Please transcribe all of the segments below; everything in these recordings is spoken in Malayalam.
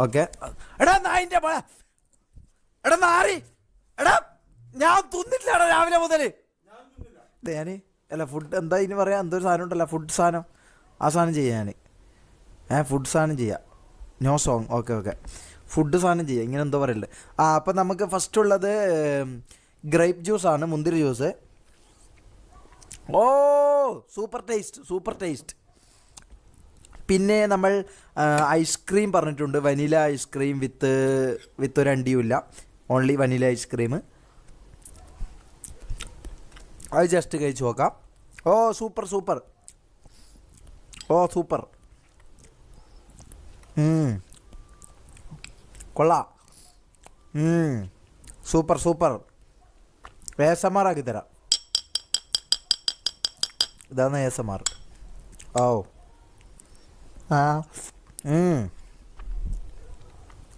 ഓക്കെ. എടാ നായിൻ്റെ എടാ നാറി എടാ ഞാൻ തിന്നിട്ടില്ലടാ രാവിലെ മുതൽ. ഞാൻ അല്ല ഫുഡ് എന്താ ഇനി പറയാം, എന്തൊരു സാധനം ഉണ്ടല്ലോ ഫുഡ് സാധനം, ആ സാധനം ചെയ്യാൻ ഫുഡ് സാധനം ചെയ്യാം. No song. ഓക്കെ ഫുഡ് സാധനം ചെയ്യാം, ഇങ്ങനെ എന്തോ പറയല്ലേ. അപ്പം നമുക്ക് ഫസ്റ്റ് ഉള്ളത് ഗ്രേപ്പ് ജ്യൂസാണ്, മുന്തിരി ജ്യൂസ്. ഓ സൂപ്പർ ടേസ്റ്റ്. പിന്നെ നമ്മൾ ഐസ്ക്രീം പറഞ്ഞിട്ടുണ്ട്, വനില ഐസ്ക്രീം വിത്ത് ഒരു അണ്ടിയുമില്ല, ഓൺലി വനില ഐസ്ക്രീം. അത് ജസ്റ്റ് കഴിച്ച് നോക്കാം. ഓ സൂപ്പർ കൊള്ളാം. സൂപ്പർ ASMR ആക്കി തരാം. ഇതാണ് ASMR. ഓ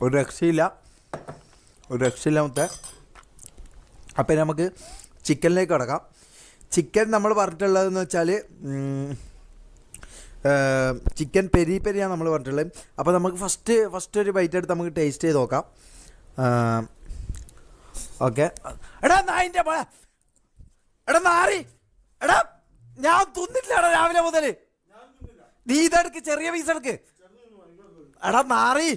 ഒരു രക്ഷയില്ല മൊത്തം. അപ്പം നമുക്ക് ചിക്കനിലേക്ക് കിടക്കാം. ചിക്കൻ നമ്മൾ പറഞ്ഞിട്ടുള്ളതെന്ന് വെച്ചാൽ ചിക്കൻ പെരിയാണ് നമ്മൾ പറഞ്ഞിട്ടുള്ളത്. അപ്പോൾ നമുക്ക് ഫസ്റ്റ് ഒരു ബൈറ്റ് എടുത്ത് നമുക്ക് ടേസ്റ്റ് ചെയ്ത് നോക്കാം. ഓക്കെ. എടാ നായിൻ്റെ എടാ നാറി എടാ ഞാൻ തിന്നിട്ടില്ലടാ രാവിലെ മുതൽ. നീ ഇതെടുക്ക്, ചെറിയ പീസ് എടുക്ക്. എടാ നാറി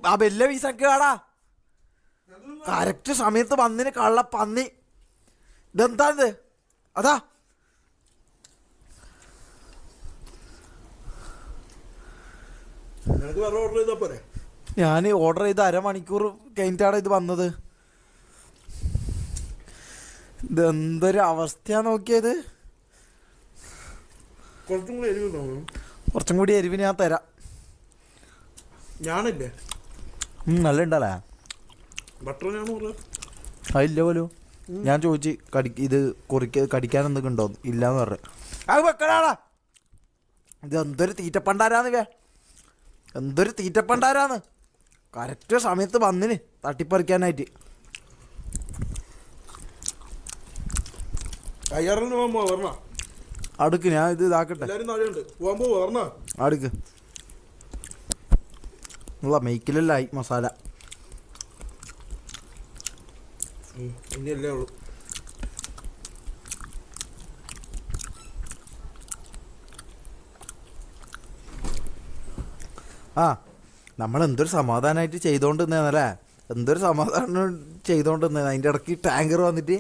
ആ വലിയ പീസ് എടുക്കാടാ. കറക്റ്റ് സമയത്ത് വന്നിന് കള്ളപ്പന്നി. ഇതെന്താണിത്? അതാ ഞാൻ ഓർഡർ ചെയ്ത് അരമണിക്കൂർ കഴിഞ്ഞിട്ടാണ് ഇത് വന്നത്. ഇതെന്തൊരു അവസ്ഥയാ നോക്കിയത്. കുറച്ചും കൂടി എരിവ് ഞാൻ തരാം. ഞാനില്ലേ നല്ല ഉണ്ടല്ലേ അതില്ല പോലും. ഞാൻ ചോദിച്ച് ഇത് കടിക്കാൻ എന്തൊക്കെ ഉണ്ടോ, ഇല്ലാന്ന് പറഞ്ഞു. അത് വെക്കടാടാ. ഇത് എന്തൊരു തീറ്റപ്പണ്ടാരാന്ന് കറക്റ്റ് സമയത്ത് വന്നിന് തട്ടിപ്പറിക്കാനായിട്ട്. അടുക്ക് ഞാൻ ഇത് ഇതാക്കട്ടെ. അടുക്ക് മെയ്ക്കിലല്ലായി മസാല. നമ്മൾ എന്തൊരു സമാധാനമായിട്ട് ചെയ്തോണ്ടിരുന്നല്ലേ, എന്തൊരു സമാധാനം ചെയ്തോണ്ടിരുന്നത്. അതിൻ്റെ ഇടയ്ക്ക് ടാങ്കർ വന്നിട്ട്